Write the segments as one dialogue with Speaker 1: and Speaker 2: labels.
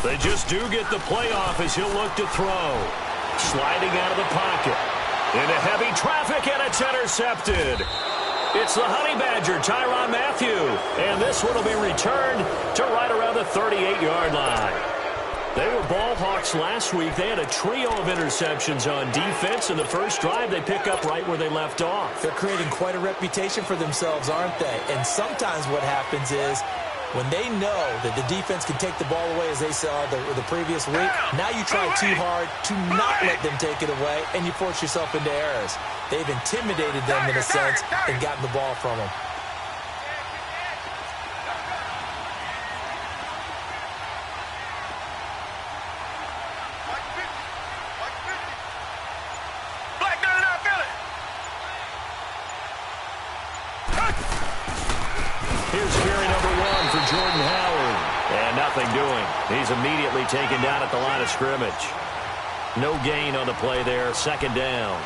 Speaker 1: They just do get the playoff as he'll look to throw. Sliding out of the pocket. Into heavy traffic, and it's intercepted. It's the Honey Badger, Tyrann Mathieu. And this one will be returned to right around the 38-yard line. They were ball hawks last week. They had a trio of interceptions on defense. In the first drive, they pick up right where they left off.
Speaker 2: They're creating quite a reputation for themselves, aren't they? And sometimes what happens is when they know that the defense can take the ball away, as they saw the previous week, now you try too hard to not let them take it away, and you force yourself into errors. They've intimidated them in a sense and gotten the ball from them.
Speaker 1: He's immediately taken down at the line of scrimmage. No gain on the play there. Second down.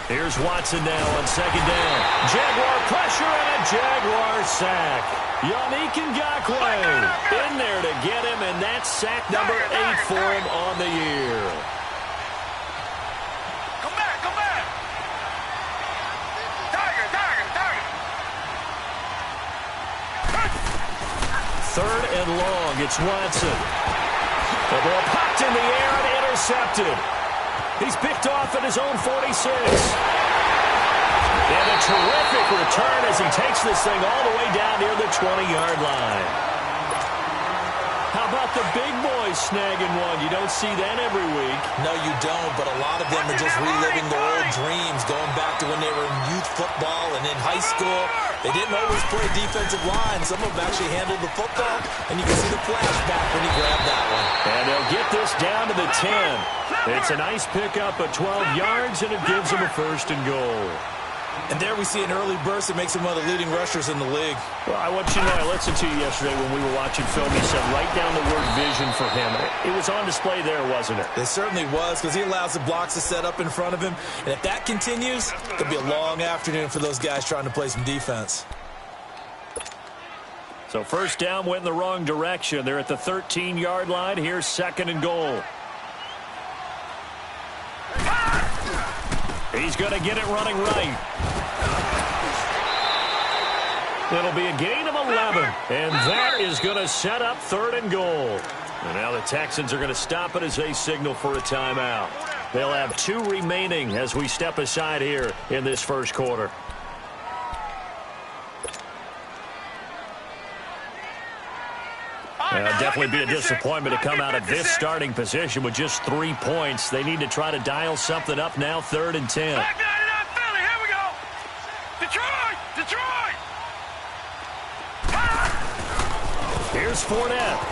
Speaker 1: Here's Watson now on second down. Jaguar pressure and a Jaguar sack. Yannick Ngakoue in there to get him, and that's sack number 8 for him on the year.
Speaker 3: Come back, come back. Tiger.
Speaker 1: Third and long, it's Watson. The ball popped in the air and intercepted. He's picked off at his own 46. And a terrific return as he takes this thing all the way down near the 20-yard line. How about the big boys snagging one? You don't see that every week.
Speaker 2: No, you don't, but a lot of them are just reliving their old dreams, going back to when they were in youth football and in high school. They didn't always play defensive line. Some of them actually handled the football, and you can see the flashback when he grabbed that one.
Speaker 1: And they'll get this down to the 10. It's a nice pickup of 12 yards, and it gives them a first and goal.
Speaker 2: And there we see an early burst that makes him one of the leading rushers in the league.
Speaker 1: Well, I want you to know, I listened to you yesterday when we were watching film. You said write down the word vision for him. It was on display there, wasn't it?
Speaker 2: It certainly was, because he allows the blocks to set up in front of him. And if that continues, it'll be a long afternoon for those guys trying to play some defense.
Speaker 1: So first down went in the wrong direction. They're at the 13-yard line. Here's second and goal. He's going to get it running right. It'll be a gain of 11, and that is going to set up third and goal. And now the Texans are going to stop it as they signal for a timeout. They'll have 2 remaining as we step aside here in this first quarter. Definitely be a disappointment to come out of this starting position with just 3 points. They need to try to dial something up now, 3rd and 10.
Speaker 3: Here we go. Detroit.
Speaker 1: Here's Fournette.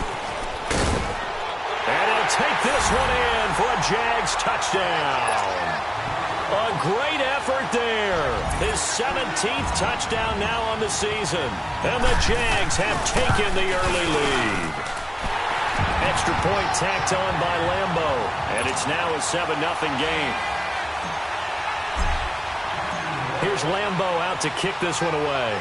Speaker 1: And he'll take this one in for a Jags touchdown. A great effort there. His 17th touchdown now on the season. And the Jags have taken the early lead. Extra point tacked on by Lambeau. And it's now a 7-0 game. Here's Lambeau out to kick this one away.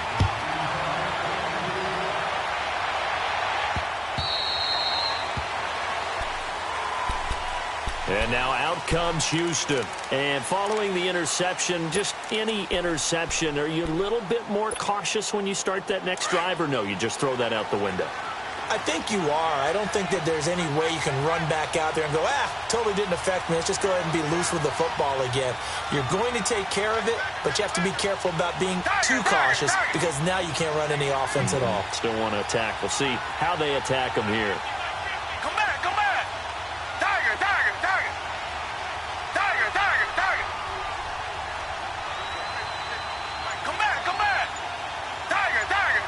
Speaker 1: And now out comes Houston. And following the interception, just any interception, are you a little bit more cautious when you start that next drive, or no, you just throw that out the window?
Speaker 2: I think you are. I don't think that there's any way you can run back out there and go, totally didn't affect me. Let's just go ahead and be loose with the football again. You're going to take care of it, but you have to be careful about being too cautious because now you can't run any offense at all.
Speaker 1: Still want to attack. We'll see how they attack them here.
Speaker 3: Come back. Tiger. Come back. Tiger.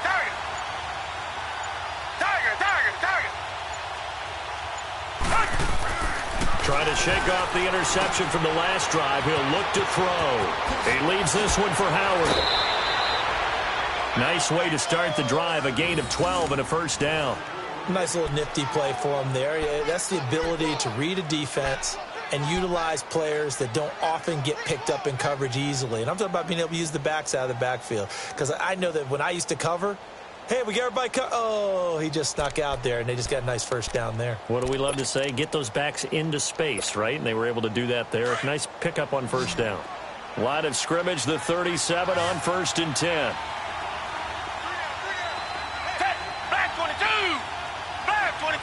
Speaker 1: shake off the interception from the last drive. He'll look to throw. He leaves this one for Howard. Nice way to start the drive. A gain of 12 and a first down.
Speaker 2: Nice little nifty play for him there. That's the ability to read a defense and utilize players that don't often get picked up in coverage easily. And I'm talking about being able to use the backs out of the backfield. Because I know that when I used to cover, hey, we got everybody oh, he just snuck out there, and they just got a nice first down there.
Speaker 1: What do we love to say? Get those backs into space, right? And they were able to do that there. Nice pickup on first down. Line of scrimmage, the 37 on 1st and 10.
Speaker 3: Black 22! Black 22!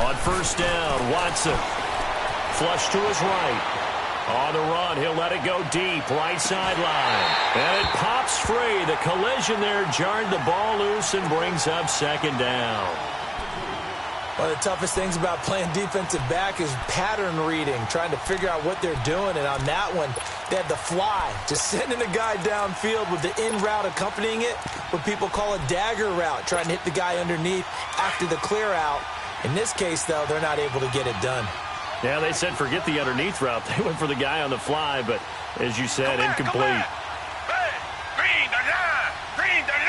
Speaker 1: On first down, Watson. Flush to his right. On the run, he'll let it go deep, right sideline. And it pops free. The collision there jarred the ball loose and brings up second down.
Speaker 2: One of the toughest things about playing defensive back is pattern reading, trying to figure out what they're doing. And on that one, they had the fly, just sending a guy downfield with the in route accompanying it, what people call a dagger route, trying to hit the guy underneath after the clear out. In this case, though, they're not able to get it done.
Speaker 1: Yeah, they said forget the underneath route. They went for the guy on the fly, but as you said, incomplete.
Speaker 3: Green 39! Green 39!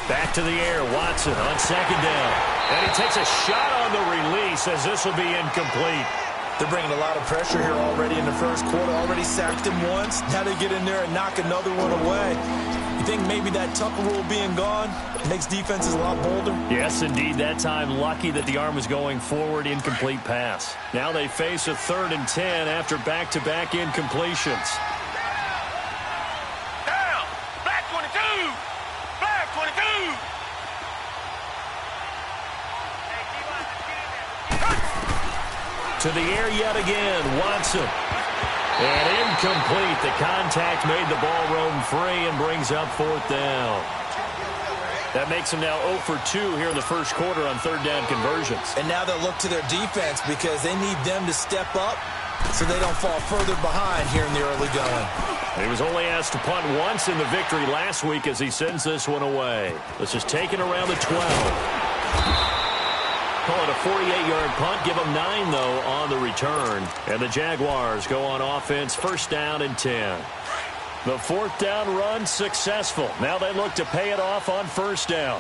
Speaker 1: Back to the air, Watson on second down. And he takes a shot on the release as this will be incomplete.
Speaker 2: They're bringing a lot of pressure here already in the first quarter. Already sacked him once. Now they get in there and knock another one away. You think maybe that Tucker rule being gone makes defenses a lot bolder?
Speaker 1: Yes, indeed. That time, lucky that the arm was going forward, incomplete pass. Now they face a 3rd and 10 after back-to-back incompletions.
Speaker 3: Down! Black 22! Black 22!
Speaker 1: To the air yet again, Watson. And incomplete. The contact made the ball roam free and brings up 4th down. That makes them now 0 for 2 here in the first quarter on 3rd down conversions.
Speaker 2: And now they'll look to their defense because they need them to step up so they don't fall further behind here in the early going.
Speaker 1: He was only asked to punt once in the victory last week as he sends this one away. This is taken around the 12. Call it a 48-yard punt. Give them 9, though, on the return. And the Jaguars go on offense, 1st down and 10. The 4th down run successful. Now they look to pay it off on 1st down.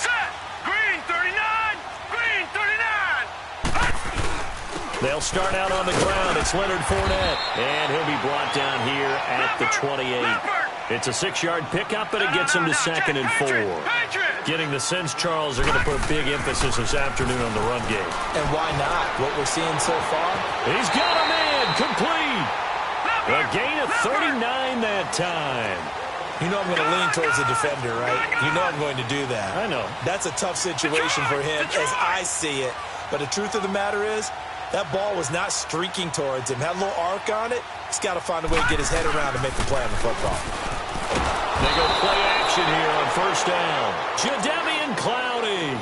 Speaker 3: Set! Green 39! Green 39!
Speaker 1: They'll start out on the ground. It's Leonard Fournette. And he'll be brought down here at the 28. It's a 6-yard pickup, but it gets him to 2nd and 4. Getting the sense, Charles, they're going to put a big emphasis this afternoon on the run game.
Speaker 2: And why not? What we're seeing so far?
Speaker 1: He's got a man complete. A gain of 39 that time.
Speaker 2: You know I'm going to lean towards the defender, right? You know I'm going to do that.
Speaker 1: I know.
Speaker 2: That's a tough situation for him as I see it. But the truth of the matter is, that ball was not streaking towards him. Had a little arc on it. He's got to find a way to get his head around and make the play on the football.
Speaker 1: They go play action here on 1st down. Jadeveon Clowney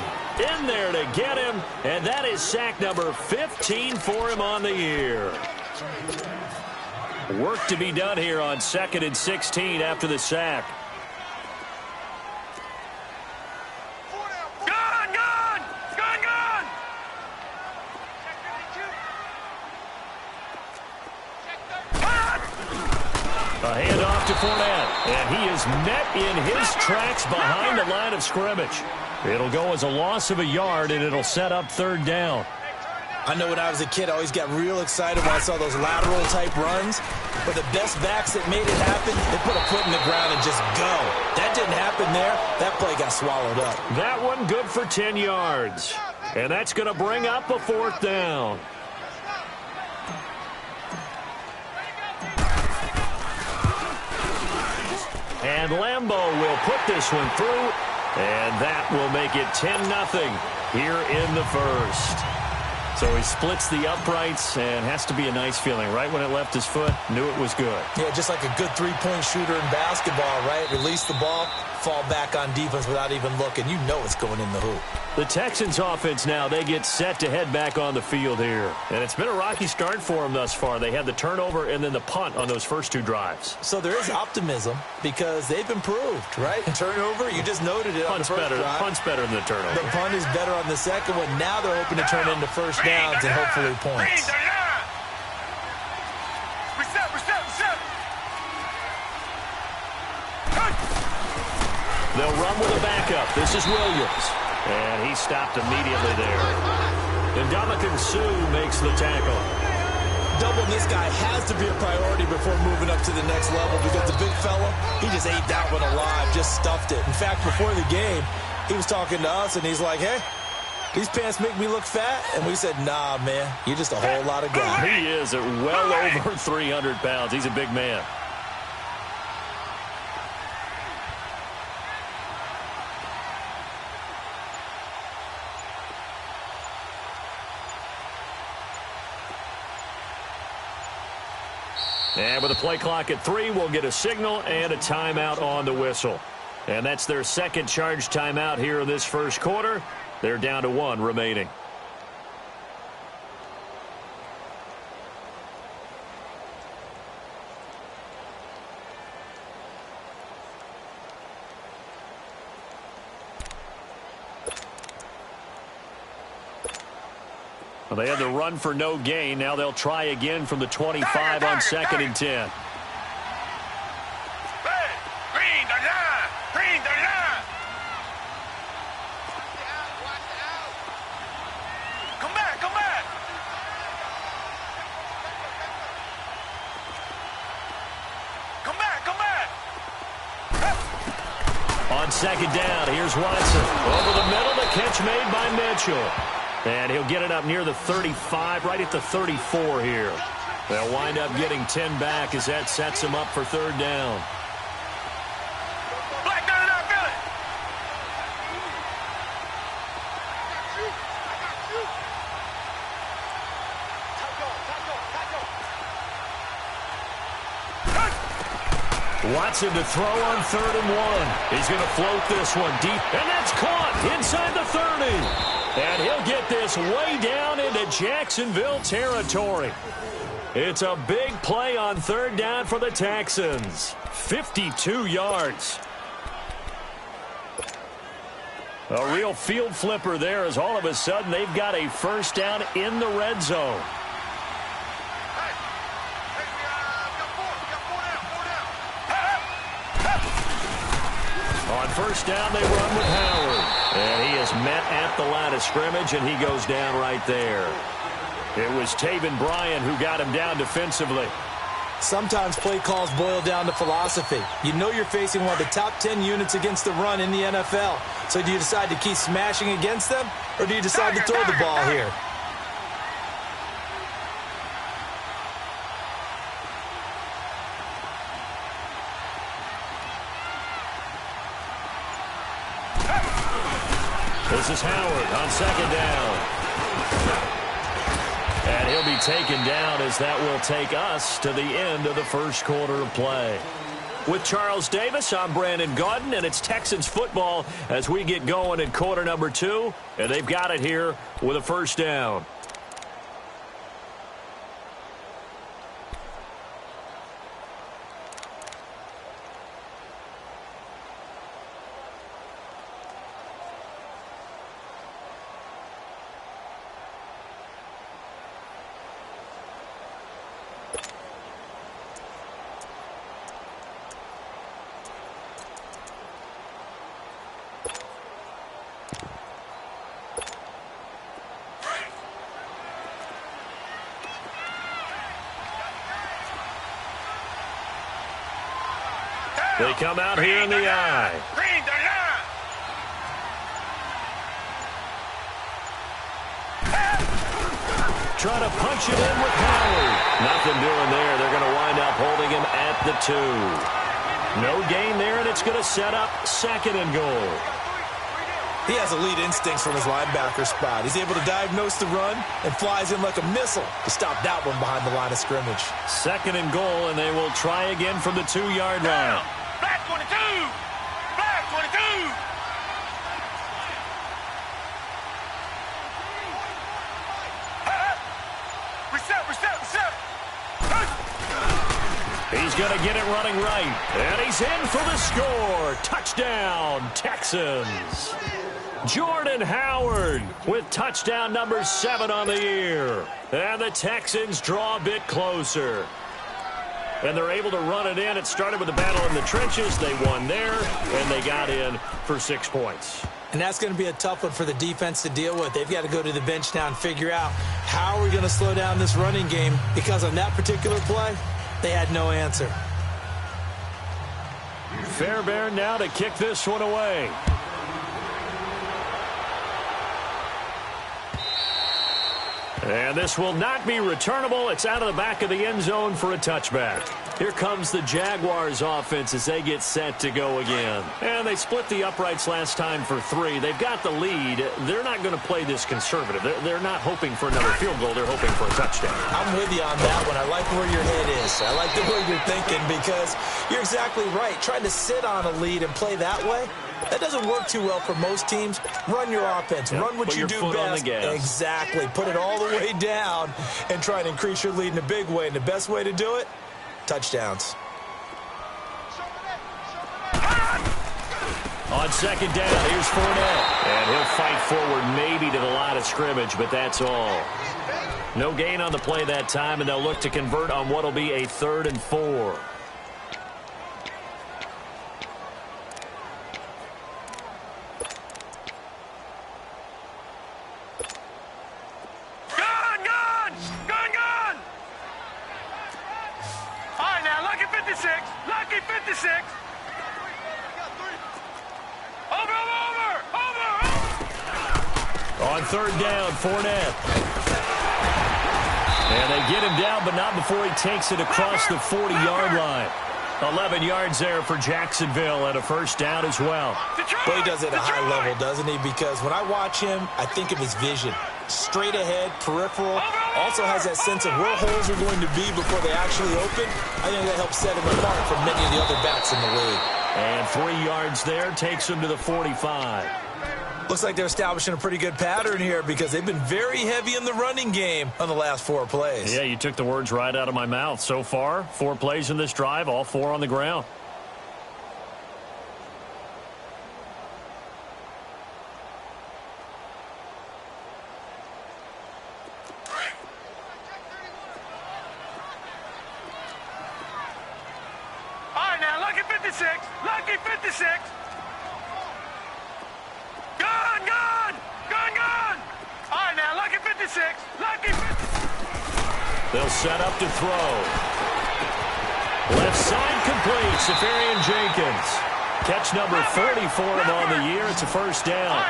Speaker 1: in there to get him, and that is sack number 15 for him on the year. Work to be done here on 2nd and 16 after the sack.
Speaker 3: Gone! Gone! Gone! Gone!
Speaker 1: A handoff to Fournette, and he is met in his tracks behind the line of scrimmage. It'll go as a loss of a yard, and it'll set up 3rd down.
Speaker 2: I know when I was a kid, I always got real excited when I saw those lateral-type runs. But the best backs that made it happen, they put a foot in the ground and just go. That didn't happen there. That play got swallowed up.
Speaker 1: That one good for 10 yards. And that's going to bring up a 4th down. And Lambeau will put this one through. And that will make it 10-0 here in the first. So he splits the uprights, and has to be a nice feeling. Right when it left his foot, knew it was good.
Speaker 2: Yeah, just like a good three-point shooter in basketball, right? Release the ball, fall back on defense without even looking. You know it's going in the hoop.
Speaker 1: The Texans offense now, they get set to head back on the field here. And it's been a rocky start for them thus far. They had the turnover and then the punt on those first two drives.
Speaker 2: So there is optimism because they've improved, right? Turnover, you just noted it on the first drive.
Speaker 1: Punt's better than the turnover.
Speaker 2: The punt is better on the second one. Now they're hoping to turn into first downs and hopefully points.
Speaker 1: They'll run with a backup. This is Williams. And he stopped immediately there. And Ndamukong Suh makes the tackle.
Speaker 2: Doubling this guy has to be a priority before moving up to the next level because the big fella, he just ate that one alive, just stuffed it. In fact, before the game, he was talking to us, and he's like, hey, these pants make me look fat? And we said, nah, man, you're just a whole lot of guy.
Speaker 1: He is at well over 300 pounds. He's a big man. And with the play clock at 3, we'll get a signal and a timeout on the whistle. And that's their second charge timeout here in this first quarter. They're down to 1 remaining. Well, they had the run for no gain. Now they'll try again from the 25 on 2nd and 10. On 2nd down, here's Watson. Over the middle, the catch made by Mitchell. And he'll get it up near the 35, right at the 34 here. They'll wind up getting 10 back as that sets him up for 3rd down. Watson to throw on 3rd and 1. He's going to float this one deep, and that's caught inside the 30. And he'll get this way down into Jacksonville territory. It's a big play on 3rd down for the Texans. 52 yards. A real field flipper there as all of a sudden they've got a first down in the red zone. On 1st down, they run with Howard. And he is met at the line of scrimmage, and he goes down right there. It was Taven Bryan who got him down defensively.
Speaker 2: Sometimes play calls boil down to philosophy. You know you're facing one of the top 10 units against the run in the NFL. So do you decide to keep smashing against them, or do you decide to throw the ball here?
Speaker 1: This is Howard on 2nd down. And he'll be taken down as that will take us to the end of the first quarter of play. With Charles Davis, I'm Brandon Gaudin, and it's Texans football as we get going in quarter number 2. And they've got it here with a first down. They come out here in the eye. Trying to punch it in with Howard. Nothing doing there. They're going to wind up holding him at the 2. No gain there, and it's going to set up 2nd and goal.
Speaker 2: He has elite instincts from his linebacker spot. He's able to diagnose the run and flies in like a missile to stop that one behind the line of scrimmage.
Speaker 1: 2nd and goal, and they will try again from the 2-yard line.
Speaker 3: Black 22! Black 22!
Speaker 1: He's going to get it running right. And he's in for the score. Touchdown, Texans. Jordan Howard with touchdown number 7 on the year. And the Texans draw a bit closer. And they're able to run it in. It started with a battle in the trenches. They won there, and they got in for 6 points.
Speaker 2: And that's going to be a tough one for the defense to deal with. They've got to go to the bench now and figure out how are we going to slow down this running game, because on that particular play, they had no answer.
Speaker 1: Fairbairn now to kick this one away. And this will not be returnable. It's out of the back of the end zone for a touchback. Here comes the Jaguars offense as they get set to go again. And they split the uprights last time for 3. They've got the lead. They're not going to play this conservative. They're not hoping for another field goal. They're hoping for a touchdown.
Speaker 2: I'm with you on that one. I like where your head is. I like the way you're thinking, because you're exactly right. Trying to sit on a lead and play that way, that doesn't work too well for most teams. Run your offense.
Speaker 1: Yep.
Speaker 2: Run what you do best. Exactly. Put it all the way down and try and increase your lead in a big way. And the best way to do it, touchdowns.
Speaker 1: On second down, here's Fournette. And he'll fight forward maybe to the line of scrimmage, but that's all. No gain on the play that time, and they'll look to convert on what will be a 3rd and 4.
Speaker 3: Lucky 56. Over.
Speaker 1: On 3rd down, Fournette. And they get him down, but not before he takes it across the 40-yard line. 11 yards there for Jacksonville, and a 1st down as well.
Speaker 2: Well, he does it at a high level, doesn't he? Because when I watch him, I think of his vision. Straight ahead, peripheral. Also has that sense of where holes are going to be before they actually open. I think that helps set him apart from many of the other backs in the league.
Speaker 1: And 3 yards there takes him to the 45.
Speaker 2: Looks like they're establishing a pretty good pattern here, because they've been very heavy in the running game on the last 4 plays.
Speaker 1: Yeah, you took the words right out of my mouth. So far, 4 plays in this drive, all 4 on the ground.
Speaker 3: All right, now, lucky 56. Lucky 56. Gun! All right, now, lucky 56. Lucky 56.
Speaker 1: They'll set up to throw. Left side complete. Safarian Jenkins. Catch number 40 for him on the year. It's a 1st down.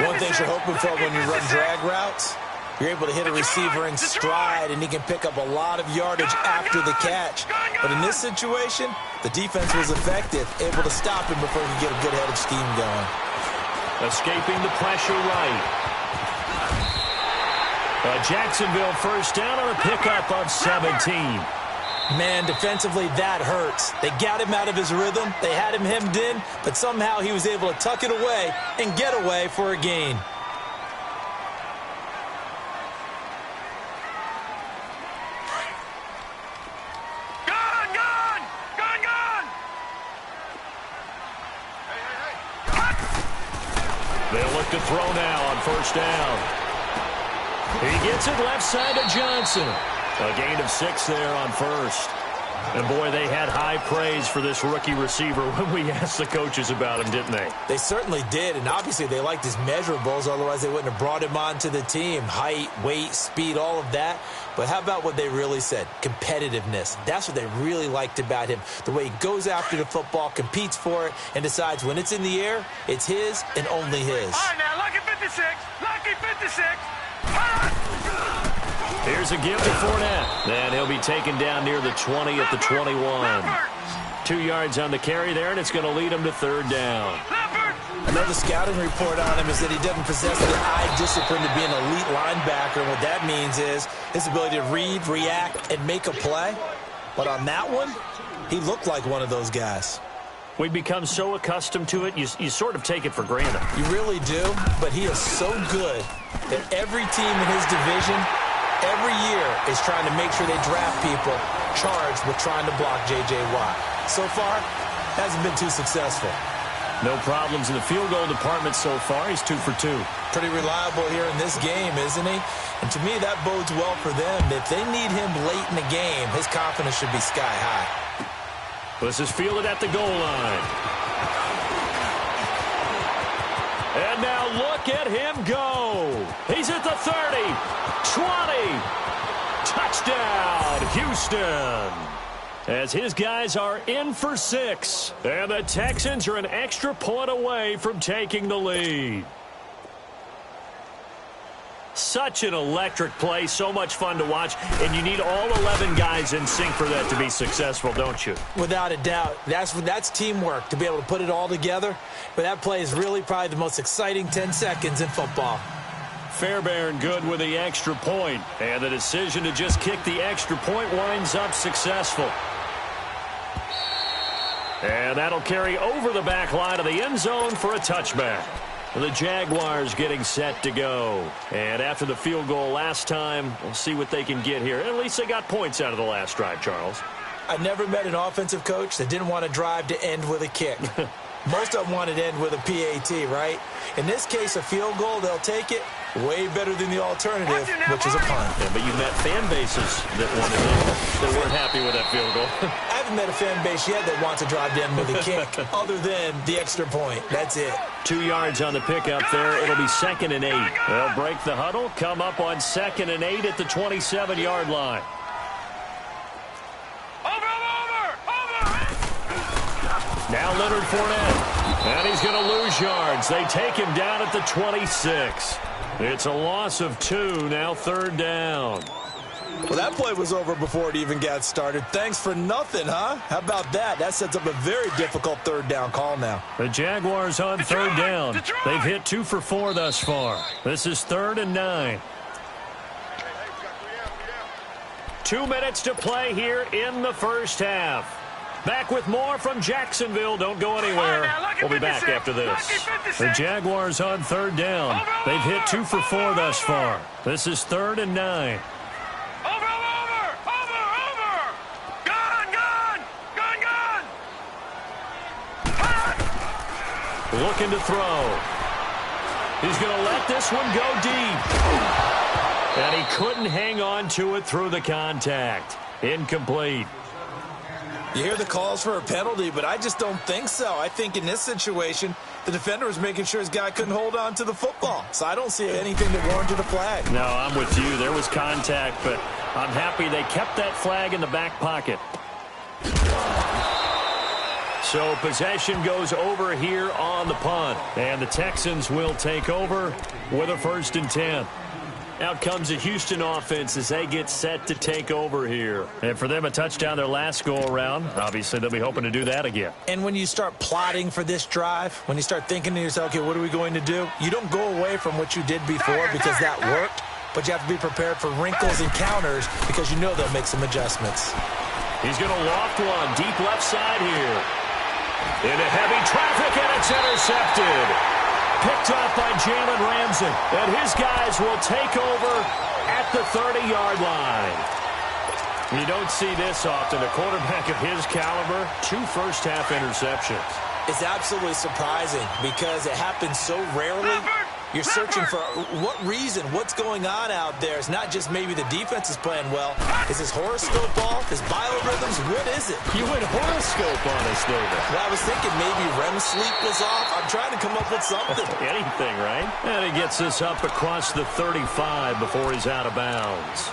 Speaker 2: One thing you're hoping for when you run drag routes, you're able to hit a receiver in stride, and he can pick up a lot of yardage after the catch. But in this situation, the defense was effective, able to stop him before he could get a good head of steam going.
Speaker 1: Escaping the pressure right. Jacksonville 1st down on a pickup of 17.
Speaker 2: Man, defensively, that hurts. They got him out of his rhythm. They had him hemmed in, but somehow he was able to tuck it away and get away for a gain.
Speaker 1: They'll look to throw now on 1st down. He gets it left side to Johnson. A gain of 6 there on 1st. And, boy, they had high praise for this rookie receiver when we asked the coaches about him, didn't they?
Speaker 2: They certainly did, and obviously they liked his measurables. Otherwise, they wouldn't have brought him onto the team. Height, weight, speed, all of that. But how about what they really said? Competitiveness. That's what they really liked about him. The way he goes after the football, competes for it, and decides when it's in the air, it's his and only his.
Speaker 3: All right, now, lucky 56. Lucky 56.
Speaker 1: Here's a give to Fournette. And he'll be taken down near the 20 at the 21. 2 yards on the carry there, and it's going to lead him to 3rd down.
Speaker 2: Another scouting report on him is that he doesn't possess the eye discipline to be an elite linebacker. And what that means is his ability to read, react, and make a play. But on that one, he looked like one of those guys.
Speaker 1: We've become so accustomed to it, you sort of take it for granted.
Speaker 2: You really do, but he is so good that every team in his division every year is trying to make sure they draft people charged with trying to block J.J. Watt. So far, hasn't been too successful.
Speaker 1: No problems in the field goal department so far. He's 2 for 2.
Speaker 2: Pretty reliable here in this game, isn't he? And to me, that bodes well for them. If they need him late in the game, his confidence should be sky high.
Speaker 1: This is fielded at the goal line. And now look at him go. He's at the 30, 20. Touchdown, Houston. As his guys are in for 6. And the Texans are an extra point away from taking the lead. Such an electric play, so much fun to watch, and you need all 11 guys in sync for that to be successful, don't you?
Speaker 2: Without a doubt. That's teamwork, to be able to put it all together. But that play is really probably the most exciting 10 seconds in football.
Speaker 1: Fairbairn good with the extra point, and the decision to just kick the extra point winds up successful. And that'll carry over the back line of the end zone for a touchback. The Jaguars getting set to go. And after the field goal last time, we'll see what they can get here. At least they got points out of the last drive, Charles.
Speaker 2: I never met an offensive coach that didn't want to drive to end with a kick. Most of them wanted to end with a PAT, right? In this case, a field goal, they'll take it. Way better than the alternative, which is a punt.
Speaker 1: Yeah, but you've met fan bases that wanted it. They weren't happy with that field goal.
Speaker 2: I haven't met a fan base yet that wants to drive to end with a kick, other than the extra point. That's it. 2
Speaker 1: yards on the pickup there. It'll be 2nd and 8. They'll break the huddle, come up on 2nd and 8 at the 27-yard line. Now Leonard Fournette. And he's going to lose yards. They take him down at the 26. It's a loss of 2, now 3rd down.
Speaker 2: Well, that play was over before it even got started. Thanks for nothing, huh? How about that? That sets up a very difficult 3rd down call now.
Speaker 1: The Jaguars on 3rd down. They've hit 2 for 4 thus far. This is 3rd and 9. 2 minutes to play here in the first half. Back with more from Jacksonville. Don't go anywhere. We'll be back after this. The Jaguars on 3rd down. They've hit 2 for 4 thus far. This is 3rd and 9. Looking to throw. He's going to let this one go deep. And he couldn't hang on to it through the contact. Incomplete.
Speaker 2: You hear the calls for a penalty, but I just don't think so. I think in this situation, the defender was making sure his guy couldn't hold on to the football. So I don't see anything that warranted a flag.
Speaker 1: No, I'm with you. There was contact, but I'm happy they kept that flag in the back pocket. So possession goes over here on the punt. And the Texans will take over with a 1st and 10. Out comes the Houston offense as they get set to take over here. And for them, a touchdown their last go-around. Obviously, they'll be hoping to do that again.
Speaker 2: And when you start plotting for this drive, when you start thinking to yourself, okay, what are we going to do? You don't go away from what you did before because that worked, but you have to be prepared for wrinkles and counters because you know they'll make some adjustments.
Speaker 1: He's going to loft one deep left side here. Into heavy traffic, and it's intercepted. Picked up by Jalen Ramsey. And his guys will take over at the 30-yard line. You don't see this often. A quarterback of his caliber, 2 first-half interceptions.
Speaker 2: It's absolutely surprising because it happens so rarely. You're searching for what reason, what's going on out there. It's not just maybe the defense is playing well. Is his horoscope off? His biorhythms? What is it?
Speaker 1: You went horoscope on us, David.
Speaker 2: Well, I was thinking maybe REM sleep was off. I'm trying to come up with something.
Speaker 1: Anything, right? And he gets this up across the 35 before he's out of bounds.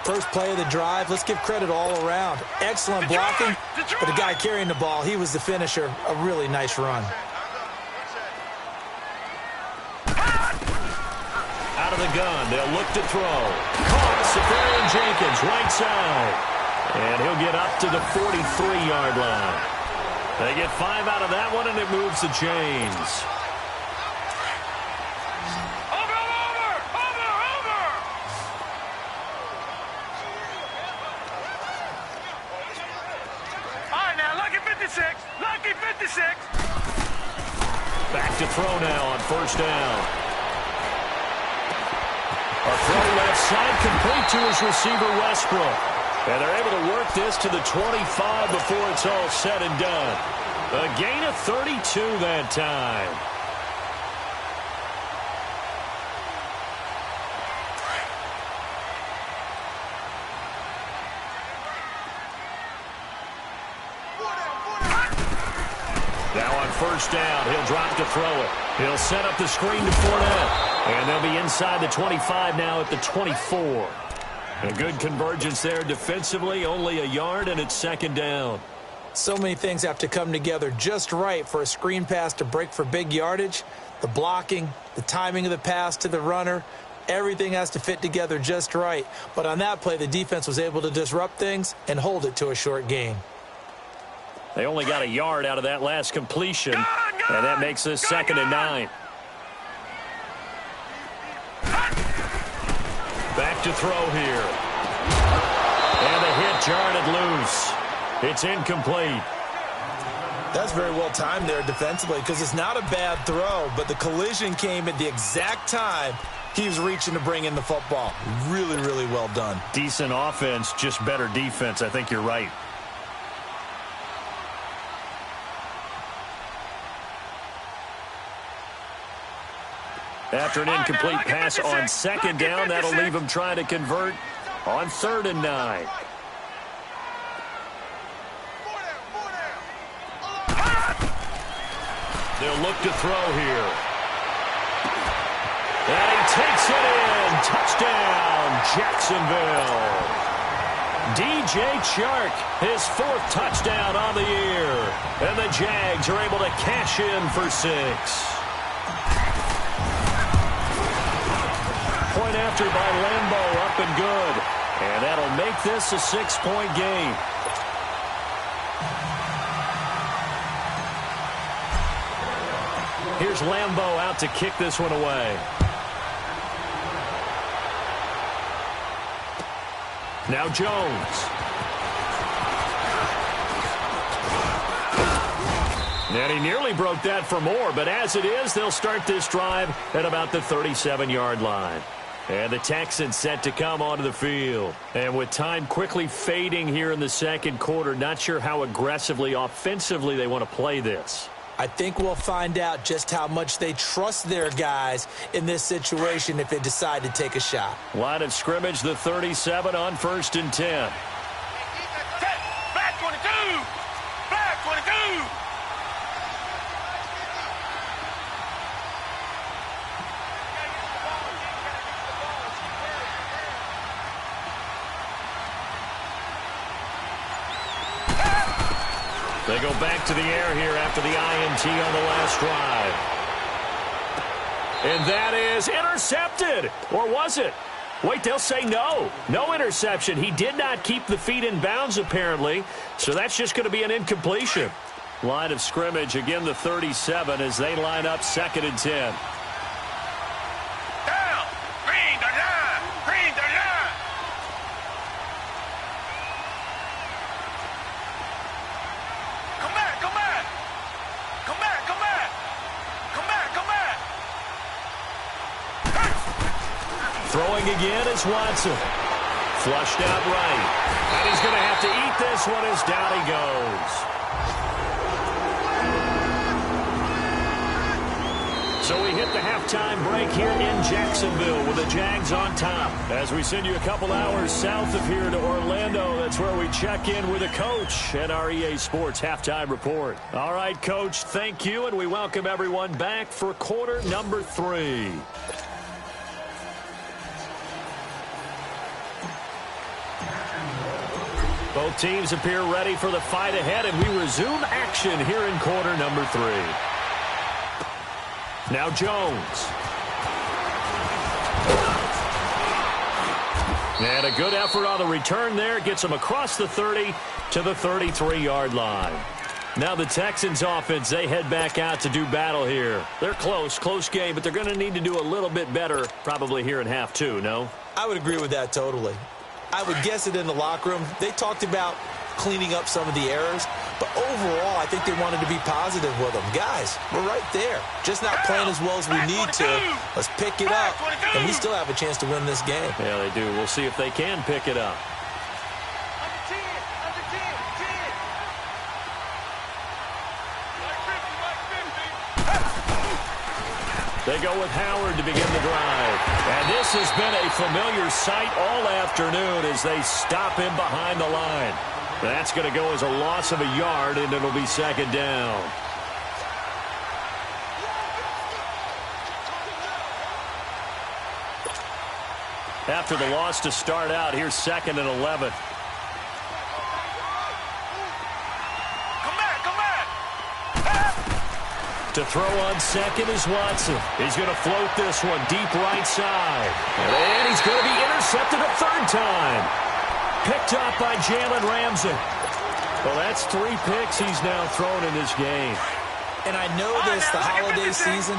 Speaker 2: First play of the drive, let's give credit all around. Excellent blocking, but the guy carrying the ball, he was the finisher. A really nice run.
Speaker 1: Out of the gun, they'll look to throw. Caught, Safarian Jenkins, right side. And he'll get up to the 43-yard line. They get 5 out of that one, and it moves the chains.
Speaker 3: Lucky 56.
Speaker 1: Back to throw now on 1st down. A throw left side complete to his receiver, Westbrook. And they're able to work this to the 25 before it's all said and done. A gain of 32 that time. Now on first down, he'll drop to throw it. He'll set up the screen to Fournette. And they'll be inside the 25 now at the 24. A good convergence there defensively, only a yard, and it's second down.
Speaker 2: So many things have to come together just right for a screen pass to break for big yardage. The blocking, the timing of the pass to the runner, everything has to fit together just right. But on that play, the defense was able to disrupt things and hold it to a short gain.
Speaker 1: They only got a yard out of that last completion, and that makes this second and 9. Back to throw here. And the hit jarred it loose. It's incomplete.
Speaker 2: That's very well timed there defensively because it's not a bad throw, but the collision came at the exact time he was reaching to bring in the football. Really, really well done.
Speaker 1: Decent offense, just better defense. I think you're right. After an incomplete pass on second down, that'll leave him trying to convert on 3rd and 9. They'll look to throw here. And he takes it in. Touchdown, Jacksonville. DJ Chark, his 4th touchdown on the year. And the Jags are able to cash in for 6. Point after by Lambeau, up and good. And that'll make this a 6-point game. Here's Lambeau out to kick this one away. Now Jones. And he nearly broke that for more, but as it is, they'll start this drive at about the 37-yard line. And the Texans set to come onto the field. And with time quickly fading here in the second quarter, not sure how aggressively, offensively they want to play this.
Speaker 2: I think we'll find out just how much they trust their guys in this situation if they decide to take a shot.
Speaker 1: Line of scrimmage, the 37 on 1st and 10.
Speaker 3: Black 22! Black 22!
Speaker 1: They go back to the air here after the INT on the last drive. And that is intercepted. Or was it? Wait, they'll say no. No interception. He did not keep the feet in bounds, apparently. So that's just going to be an incompletion. Line of scrimmage, again, the 37 as they line up 2nd and 10.
Speaker 3: Down! Green the line! Green the line! Come back! Come back! Come back! Come back! Come back! Come back!
Speaker 1: Throwing again is Watson. Flushed out right. And he's going to have to eat this one as down he goes. So we hit the halftime break here in Jacksonville with the Jags on top. As we send you a couple hours south of here to Orlando, that's where we check in with a coach at our EA Sports Halftime Report. All right, Coach, thank you, and we welcome everyone back for quarter number 3. Both teams appear ready for the fight ahead, and we resume action here in quarter number 3. Now Jones. And a good effort on the return there. Gets him across the 30 to the 33-yard line. Now the Texans offense, they head back out to do battle here. They're close game, but they're going to need to do a little bit better probably here in half 2, no?
Speaker 2: I would agree with that totally. I would guess it in the locker room. They talked about cleaning up some of the errors, but overall, I think they wanted to be positive with them. Guys, we're right there. Just not playing as well as we need to. Let's pick it up, and we still have a chance to win this game.
Speaker 1: Yeah, they do. We'll see if they can pick it up. They go with Howard to begin the drive. And this has been a familiar sight all afternoon as they stop him behind the line. That's going to go as a loss of a yard, and it'll be second down. After the loss to start out, here's 2nd and 11. To throw on second is Watson. He's going to float this one deep right side. And he's going to be intercepted a third time. Picked up by Jalen Ramsey. Well, that's 3 picks he's now thrown in this game.
Speaker 2: And I know this, the holiday season,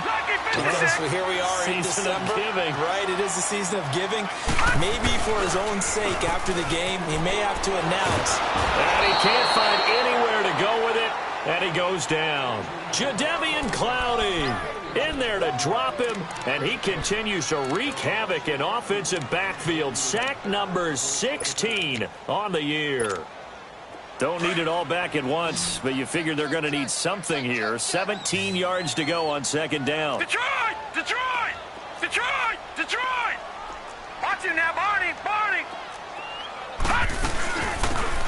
Speaker 2: because here we are in December. Right, it is the season of giving. Maybe for his own sake after the game, he may have to announce.
Speaker 1: And he can't find anywhere to go with it. And he goes down. Jadeveon Clowney in there to drop him, and he continues to wreak havoc in offensive backfield. Sack number 16 on the year. Don't need it all back at once, but you figure they're going to need something here. 17 yards to go on second down.
Speaker 3: Detroit! Detroit! Detroit! Detroit! Watch him now, Barney! Barney!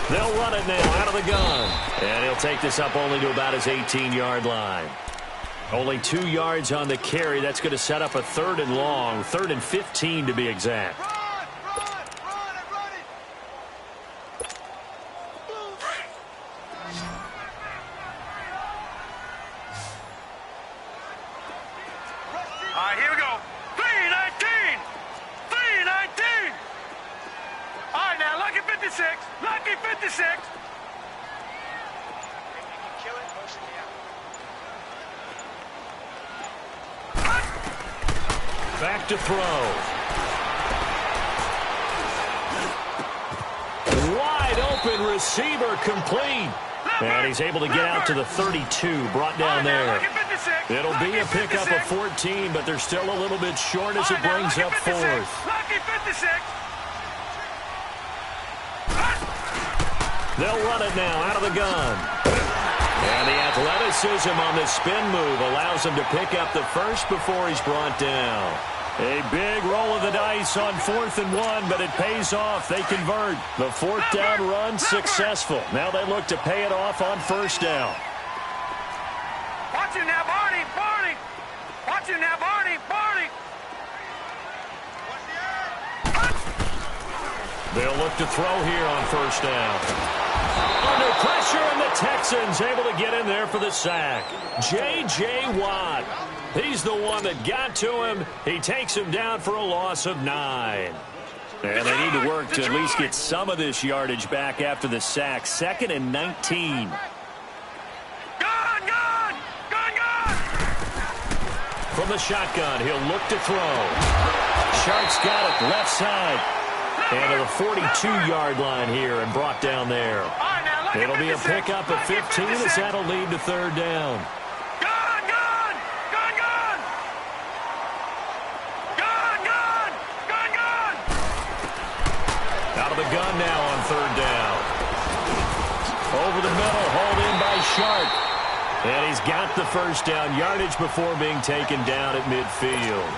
Speaker 1: They'll run it now out of the gun. And he'll take this up only to about his 18-yard line. Only 2 yards on the carry. That's going to set up a 3rd and long. 3rd and 15 to be exact.
Speaker 3: All right, here we go. 3-19! 3-19! All right, now, lucky 56. Lucky 56.
Speaker 1: Back to throw. Wide open receiver complete. And he's able to get out to the 32, brought down there. It'll be a pickup of 14, but they're still a little bit short as it brings up 4th.
Speaker 3: Lucky 56.
Speaker 1: They'll run it now out of the gun. And the athleticism on the spin move allows him to pick up the first before he's brought down. A big roll of the dice on 4th and 1, but it pays off. They convert. The 4th down run successful. Now they look to pay it off on 1st down.
Speaker 3: Watch him now, Barney. Barney. Watch him now, Barney. Barney.
Speaker 1: They'll look to throw here on 1st down. Under pressure, and the Texans able to get in there for the sack. J.J. Watt. He's the one that got to him. He takes him down for a loss of 9. And they need to work to at least get some of this yardage back after the sack. 2nd and 19.
Speaker 3: Gone!
Speaker 1: From the shotgun, he'll look to throw. Shark's got it left side. And to the 42-yard line here and brought down there. It'll be a pickup of 15 as that'll lead to 3rd down. Out of the gun now on 3rd down. Over the middle, hauled in by Shark. And he's got the 1st down yardage before being taken down at midfield.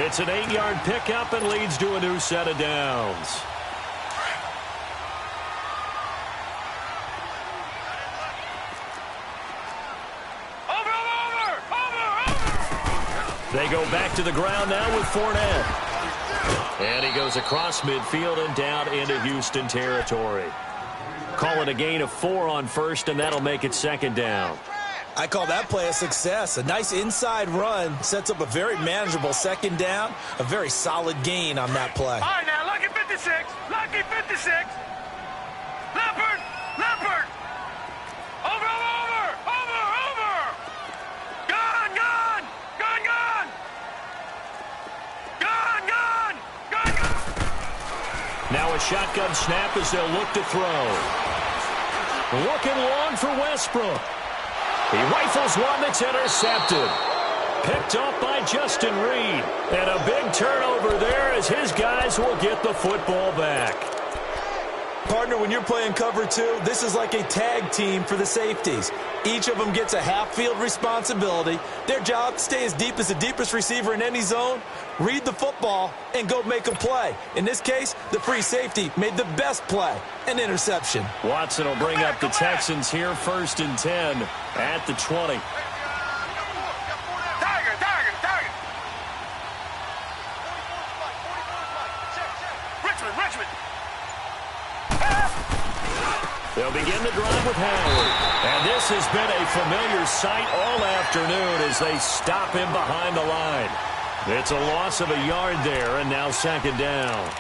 Speaker 1: It's an 8-yard pickup and leads to a new set of downs.
Speaker 3: Over!
Speaker 1: They go back to the ground now with Fournette. And he goes across midfield and down into Houston territory. Call it a gain of 4 on 1st, and that'll make it 2nd down.
Speaker 2: I call that play a success. A nice inside run sets up a very manageable 2nd down. A very solid gain on that play.
Speaker 3: All right, now, lucky 56. Lucky 56. Leopard. Over. Gone.
Speaker 1: Now a shotgun snap as they'll look to throw. Looking long for Westbrook. He rifles one that's intercepted. Picked up by Justin Reed. And a big turnover there as his guys will get the football back.
Speaker 2: Partner, when you're playing cover two, this is like a tag team for the safeties. Each of them gets a half-field responsibility. Their job, stay as deep as the deepest receiver in any zone, read the football, and go make a play. In this case, the free safety made the best play, an interception.
Speaker 1: Watson will bring up the Texans here, 1st and 10 at the 20. They'll begin the drive with Howard. And this has been a familiar sight all afternoon as they stop him behind the line. It's a loss of a yard there, and now 2nd down.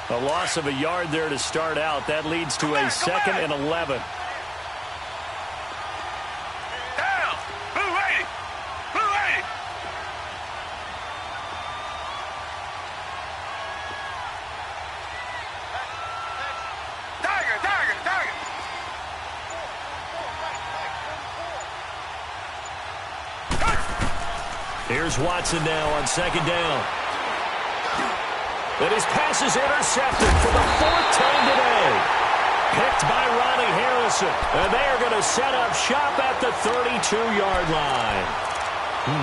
Speaker 1: A loss of a yard there to start out. That leads to a 2nd and 11.
Speaker 3: Down. Blue 80. Blue 80. Tiger, Tiger, Tiger.
Speaker 1: Here's Watson now on 2nd down. And his pass is intercepted for the 4th time today. Picked by Ronnie Harrison. And they are going to set up shop at the 32-yard line.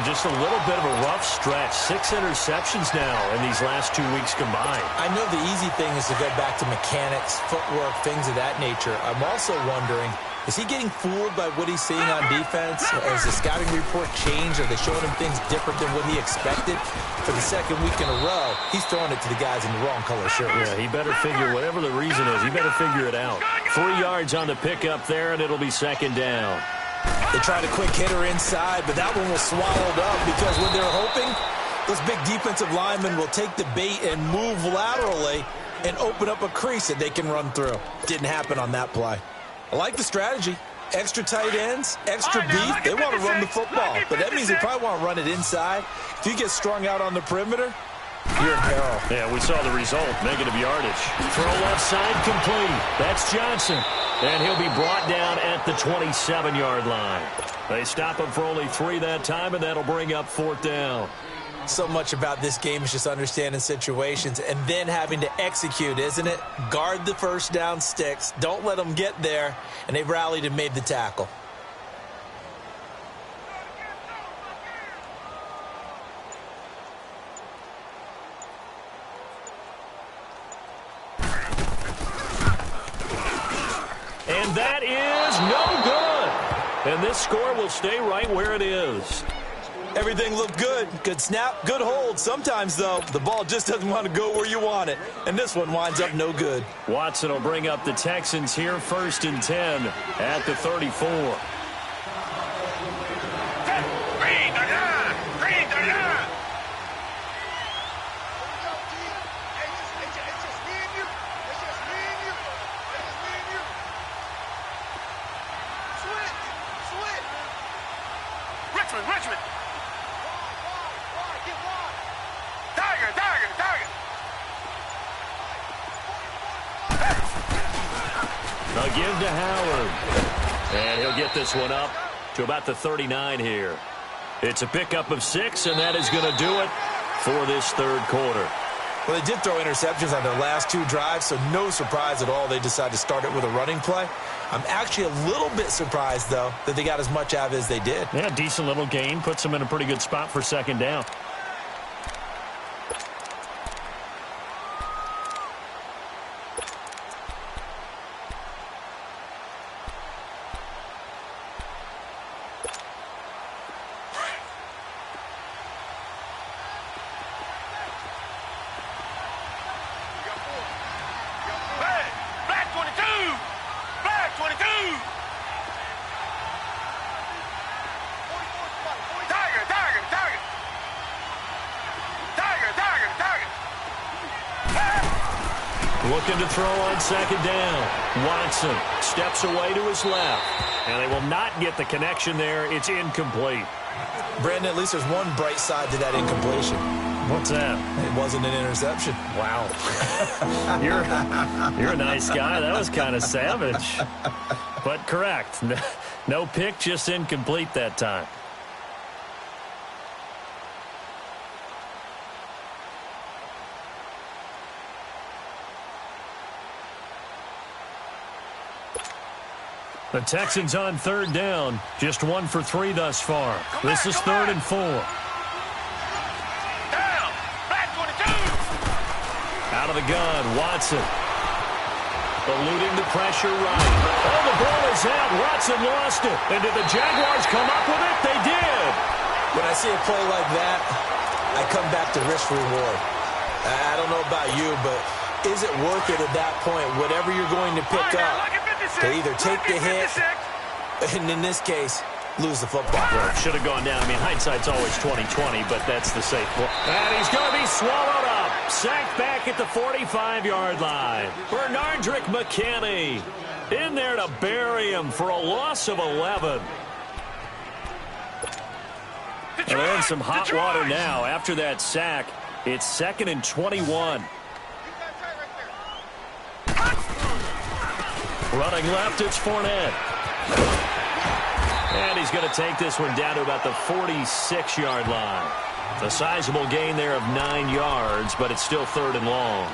Speaker 1: Just a little bit of a rough stretch. 6 interceptions now in these last 2 weeks combined.
Speaker 2: I know the easy thing is to go back to mechanics, footwork, things of that nature. I'm also wondering, is he getting fooled by what he's seeing on defense? Has the scouting report changed? Are they showing him things different than what he expected? For the 2nd week in a row, he's throwing it to the guys in the wrong color shirts.
Speaker 1: Yeah, he better figure, whatever the reason is, he better figure it out. 3 yards on the pickup there, and it'll be 2nd down.
Speaker 2: They tried a quick hitter inside, but that one was swallowed up because when they're hoping, those big defensive linemen will take the bait and move laterally and open up a crease that they can run through. Didn't happen on that play. I like the strategy. Extra tight ends, extra beef. They want to run the football, but that means they probably want to run it inside. If you get strung out on the perimeter, you're in peril.
Speaker 1: Yeah, we saw the result. Negative yardage. Throw left side complete. That's Johnson. And he'll be brought down at the 27-yard line. They stop him for only 3 that time, and that'll bring up 4th down.
Speaker 2: So much about this game is just understanding situations and then having to execute, isn't it? Guard the 1st down sticks. Don't let them get there. And they rallied and made the tackle.
Speaker 1: And that is no good. And this score will stay right where it is.
Speaker 2: Everything looked good. Good snap, good hold. Sometimes, though, the ball just doesn't want to go where you want it. And this one winds up no good.
Speaker 1: Watson will bring up the Texans here, 1st and 10 at the 34.
Speaker 3: Green to line. Green to line. Richmond. Tiger, Tiger, Tiger.
Speaker 1: They'll give to Howard. And he'll get this one up to about the 39 here. It's a pickup of 6, and that is going to do it for this 3rd quarter.
Speaker 2: Well, they did throw interceptions on their last 2 drives, so no surprise at all they decided to start it with a running play. I'm actually a little bit surprised, though, that they got as much out of it as they did.
Speaker 1: Yeah, decent little gain. Puts them in a pretty good spot for 2nd down.
Speaker 3: Black 22. Black 22. Tiger, Tiger, Tiger. Tiger, Tiger, Tiger.
Speaker 1: Looking to throw on 2nd down. Watson steps away to his left. And they will not get the connection there. It's incomplete.
Speaker 2: Brandon, at least there's one bright side to that incompletion.
Speaker 1: What's that?
Speaker 2: It wasn't an interception.
Speaker 1: Wow. You're a nice guy. That was kind of savage. But correct. No pick, just incomplete that time. The Texans on third down. Just 1 for 3 thus far. This is 3rd and 4.
Speaker 3: Down. Back 22.
Speaker 1: Out of the gun, Watson. Eluding the pressure right. Oh, the ball is out. Watson lost it. And did the Jaguars come up with it? They did.
Speaker 2: When I see a play like that, I come back to risk reward. I don't know about you, but is it worth it at that point, whatever you're going to pick up, to either take the hit, and in this case, lose the football?
Speaker 1: Well, should have gone down. I mean, hindsight's always 20/20, but that's the safe one. And he's going to be swallowed up. Sacked back at the 45-yard line. Bernardrick McKinney in there to bury him for a loss of 11. And they're in some hot water now. After that sack, it's 2nd and 21. Running left, it's Fournette. And he's going to take this one down to about the 46-yard line. A sizable gain there of 9 yards, but it's still 3rd and long.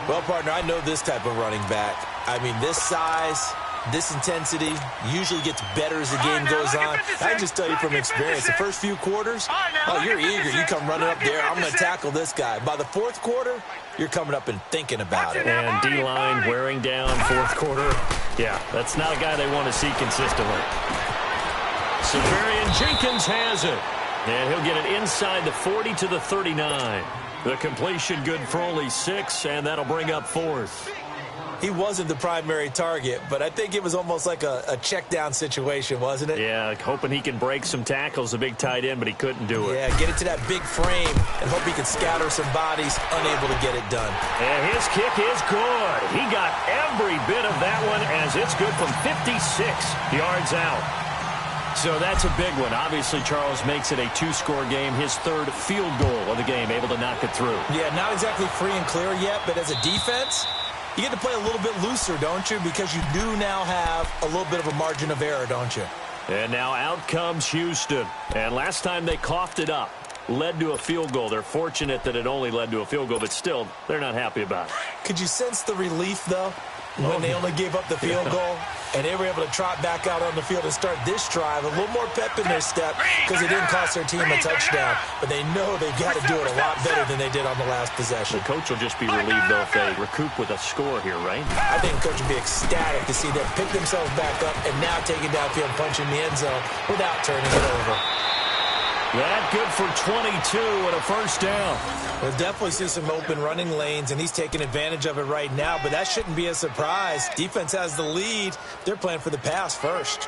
Speaker 2: Well, partner, I know this type of running back. I mean, this size, this intensity usually gets better as the game goes on. I can just tell you from experience, the first few quarters, oh, you're eager. You come running up there, I'm going to tackle this guy. By the 4th quarter, you're coming up and thinking about it.
Speaker 1: And D-line wearing down 4th quarter. Yeah, that's not a guy they want to see consistently. Severian Jenkins has it. And he'll get it inside the 40 to the 39. The completion good for only 6, and that'll bring up 4th.
Speaker 2: He wasn't the primary target, but I think it was almost like a check-down situation, wasn't it?
Speaker 1: Yeah, hoping he can break some tackles, a big tight end, but he couldn't do it.
Speaker 2: Yeah, get it to that big frame and hope he can scatter some bodies, unable to get it done.
Speaker 1: And his kick is good. He got every bit of that one as it's good from 56 yards out. So that's a big one. Obviously, Charles makes it a 2-score game. His 3rd field goal of the game, able to knock it through.
Speaker 2: Yeah, not exactly free and clear yet, but as a defense, you get to play a little bit looser, don't you? Because you do now have a little bit of a margin of error, don't you?
Speaker 1: And now out comes Houston. And last time they coughed it up, led to a field goal. They're fortunate that it only led to a field goal, but still, they're not happy about it.
Speaker 2: Could you sense the relief, though, when they only gave up the field goal? And they were able to trot back out on the field and start this drive. A little more pep in their step because it didn't cost their team a touchdown. But they know they've got to do it a lot better than they did on the last possession.
Speaker 1: The coach will just be relieved, though, if they recoup with a score here, right?
Speaker 2: I think the coach will be ecstatic to see them pick themselves back up and now take it downfield, punch in the end zone without turning it over.
Speaker 1: That good for 22 and a 1st down.
Speaker 2: We'll definitely see some open running lanes, and he's taking advantage of it right now, but that shouldn't be a surprise. Defense has the lead. They're playing for the pass first.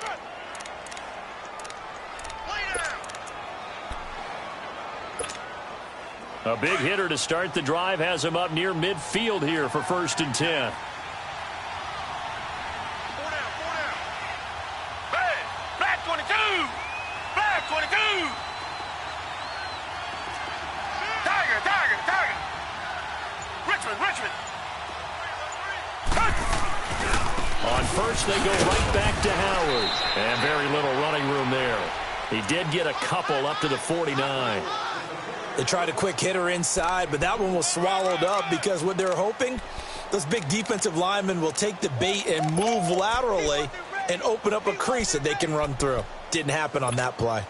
Speaker 1: A big hitter to start the drive has him up near midfield here for 1st and 10.
Speaker 3: Black 22. Black 22. Tiger. Richmond.
Speaker 1: On 1st, they go right back to Howard. And very little running room there. He did get a couple up to the 49.
Speaker 2: They tried a quick hitter inside, but that one was swallowed up because what they're hoping, those big defensive linemen will take the bait and move laterally and open up a crease that they can run through. Didn't happen on that play.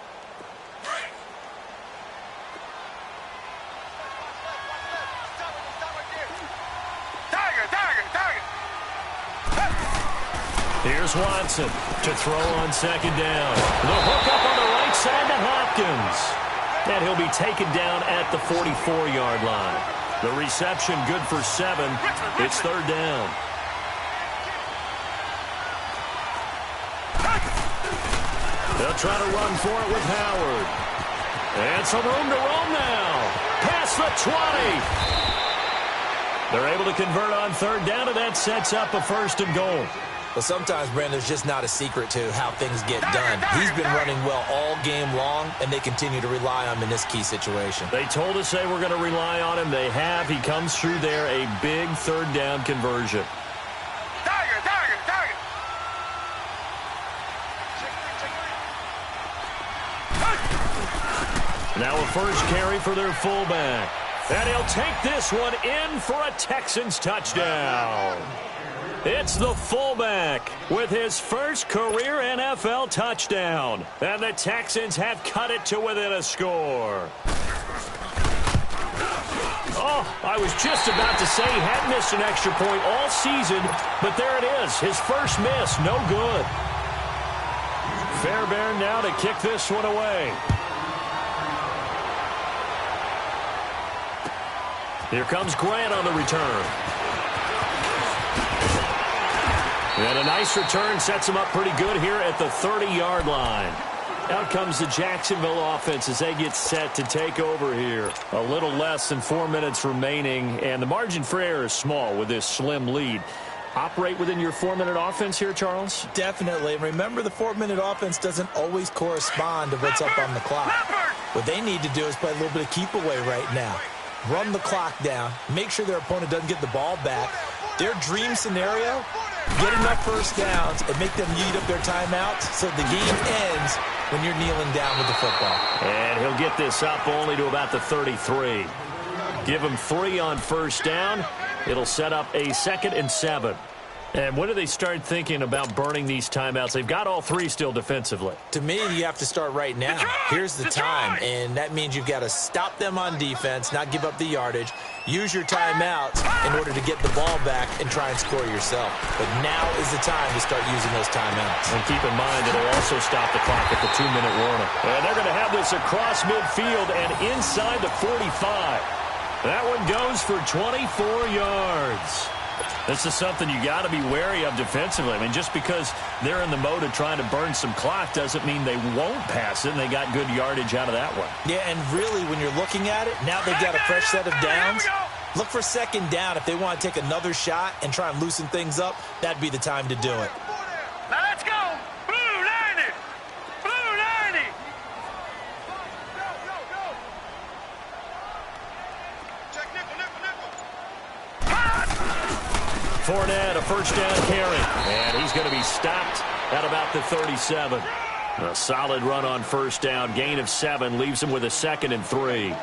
Speaker 1: Here's Watson to throw on 2nd down. The hook up on the right side to Hopkins. And he'll be taken down at the 44-yard line. The reception good for 7. It's 3rd down. They'll try to run for it with Howard. And some room to roam now. Past the 20. They're able to convert on 3rd down, and that sets up a 1st and goal.
Speaker 2: Well, sometimes, Brandon, there's just not a secret to how things get done. He's been running well all game long, and they continue to rely on him in this key situation.
Speaker 1: They told us they were going to rely on him. They have. He comes through there, a big third down conversion. Now a first carry for their fullback. And he'll take this one in for a Texans touchdown. It's the fullback with his first career NFL touchdown. And the Texans have cut it to within a score. Oh, I was just about to say he had missed an extra point all season, but there it is. His first miss, no good. Fairbairn now to kick this one away. Here comes Grant on the return. And a nice return sets him up pretty good here at the 30-yard line. Out comes the Jacksonville offense as they get set to take over here. A little less than 4 minutes remaining, and the margin for error is small with this slim lead. Operate within your 4-minute offense here, Charles?
Speaker 2: Definitely. And remember, the 4-minute offense doesn't always correspond to what's up on the clock. What they need to do is play a little bit of keep away right now. Run the clock down, make sure their opponent doesn't get the ball back. Their dream scenario, get enough first downs and make them eat up their timeouts so the game ends when you're kneeling down with the football.
Speaker 1: And he'll get this up only to about the 33. Give him 3 on first down. It'll set up a 2nd and 7. And when do they start thinking about burning these timeouts? They've got all 3 still defensively.
Speaker 2: To me, you have to start right now. Here's the time, and that means you've got to stop them on defense, not give up the yardage, use your timeouts in order to get the ball back and try and score yourself. But now is the time to start using those timeouts.
Speaker 1: And keep in mind, it'll also stop the clock at the 2-minute warning. And they're going to have this across midfield and inside the 45. That one goes for 24 yards. This is something you got to be wary of defensively. I mean, just because they're in the mode of trying to burn some clock doesn't mean they won't pass it, and they got good yardage out of that one.
Speaker 2: Yeah, and really, when you're looking at it, now they've got a fresh set of downs. Look for 2nd down. If they want to take another shot and try and loosen things up, that'd be the time to do it.
Speaker 3: Now let's go. Blue 90. Blue 90. Check nickel, nickel, nickel.
Speaker 1: Fournette, a first down carry. And he's going to be stopped at about the 37. A solid run on first down. Gain of 7 leaves him with a 2nd and 3.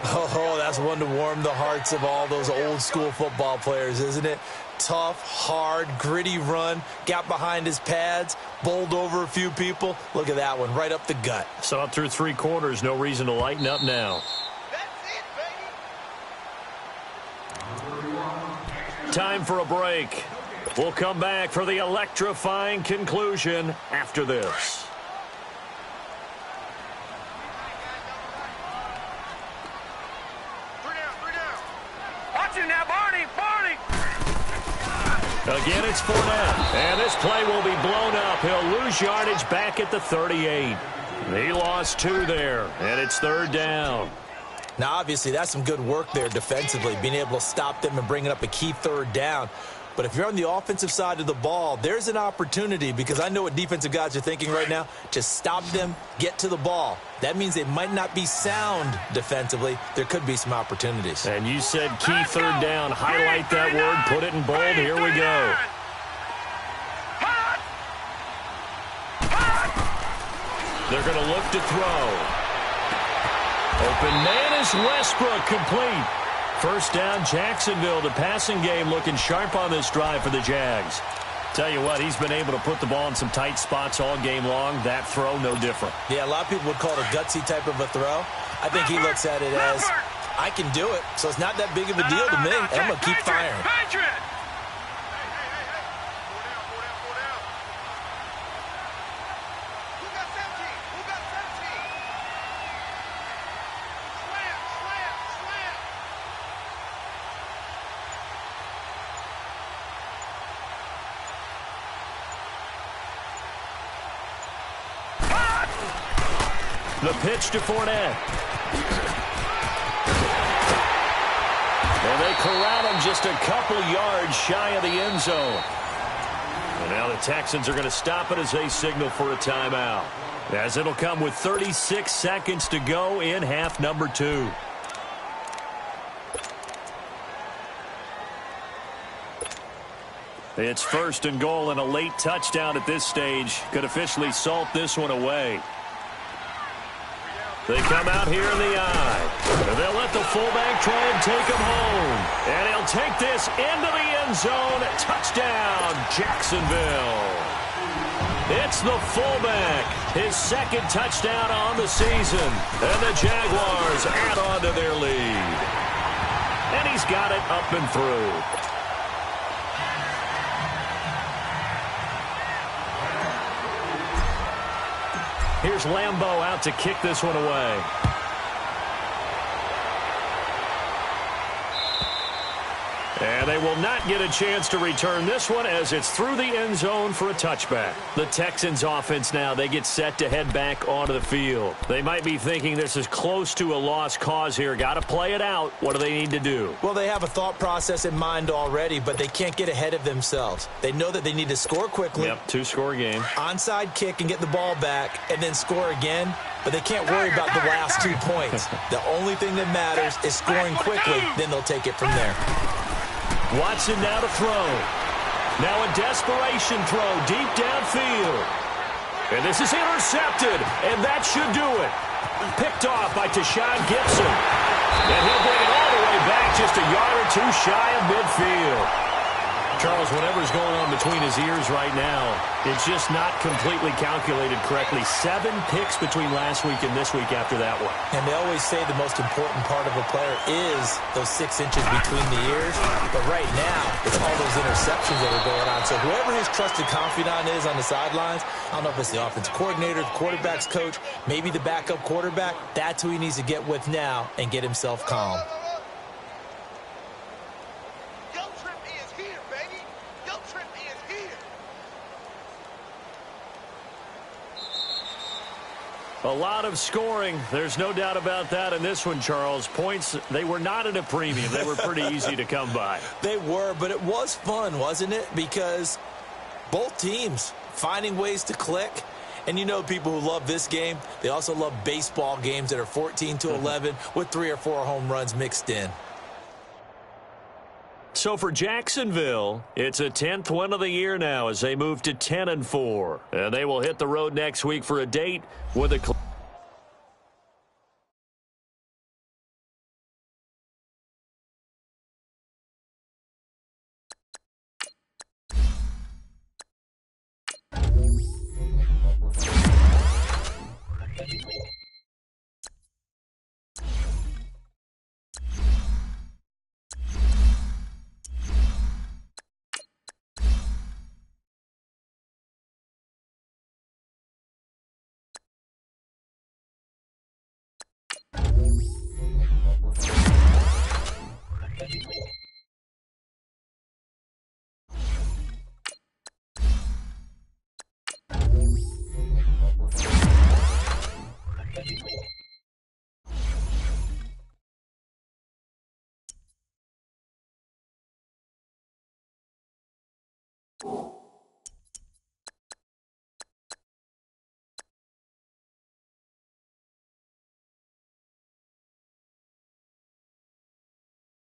Speaker 2: Oh, that's one to warm the hearts of all those old school football players, isn't it? Tough, hard, gritty run. Got behind his pads, bowled over a few people. Look at that one, right up the gut.
Speaker 1: So up through 3 quarters, no reason to lighten up now. Time for a break. We'll come back for the electrifying conclusion after this.
Speaker 3: Watch it now, Barney, Barney.
Speaker 1: Again, it's Fournette. And this play will be blown up. He'll lose yardage back at the 38. He lost 2 there, and it's 3rd down.
Speaker 2: Now, obviously, that's some good work there defensively, being able to stop them and bringing up a key 3rd down. But if you're on the offensive side of the ball, there's an opportunity, because I know what defensive guys are thinking right now. Just stop them, get to the ball. That means they might not be sound defensively. There could be some opportunities.
Speaker 1: And you said key 3rd down. Highlight that word. Put it in bold. Here we go. They're going to look to throw. Open man is Westbrook, complete. First down, Jacksonville. The passing game looking sharp on this drive for the Jags. Tell you what, he's been able to put the ball in some tight spots all game long. That throw, no different.
Speaker 2: Yeah, a lot of people would call it a gutsy type of a throw. I think he looks at it as, I can do it, so it's not that big of a deal to me. I'm going to keep firing.
Speaker 1: The pitch to Fournette. And they corral him just a couple yards shy of the end zone. And now the Texans are going to stop it as they signal for a timeout, as it'll come with 36 seconds to go in half number 2. It's first and goal, and a late touchdown at this stage could officially salt this one away. They come out here in the eye. And they'll let the fullback try and take him home. And he'll take this into the end zone. Touchdown, Jacksonville. It's the fullback. His second touchdown on the season. And the Jaguars add on to their lead. And he's got it up and through. Here's Lambeau out to kick this one away. And they will not get a chance to return this one as it's through the end zone for a touchback. The Texans offense now, they get set to head back onto the field. They might be thinking this is close to a lost cause here. Got to play it out. What do they need to do?
Speaker 2: Well, they have a thought process in mind already, but they can't get ahead of themselves. They know that they need to score quickly.
Speaker 1: Yep, 2-score game.
Speaker 2: Onside kick and get the ball back and then score again. But they can't worry about the last 2 points. The only thing that matters is scoring quickly. Then they'll take it from there.
Speaker 1: Watson now to throw. Now a desperation throw deep downfield. And this is intercepted, and that should do it. Picked off by Tashawn Gibson. And he'll bring it all the way back just a yard or 2 shy of midfield. Charles, whatever's going on between his ears right now, it's just not completely calculated correctly. 7 picks between last week and this week after that one.
Speaker 2: And they always say the most important part of a player is those 6 inches between the ears. But right now, it's all those interceptions that are going on. So whoever his trusted confidant is on the sidelines, I don't know if it's the offensive coordinator, the quarterback's coach, maybe the backup quarterback, that's who he needs to get with now and get himself calm.
Speaker 1: A lot of scoring. There's no doubt about that in this one, Charles. Points, they were not at a premium. They were pretty easy to come by.
Speaker 2: They were, but it was fun, wasn't it? Because both teams finding ways to click. And you know people who love this game, they also love baseball games that are 14-11 with 3 or 4 home runs mixed in.
Speaker 1: So for Jacksonville, it's a 10th win of the year now as they move to 10-4. And they will hit the road next week for a date with a
Speaker 4: You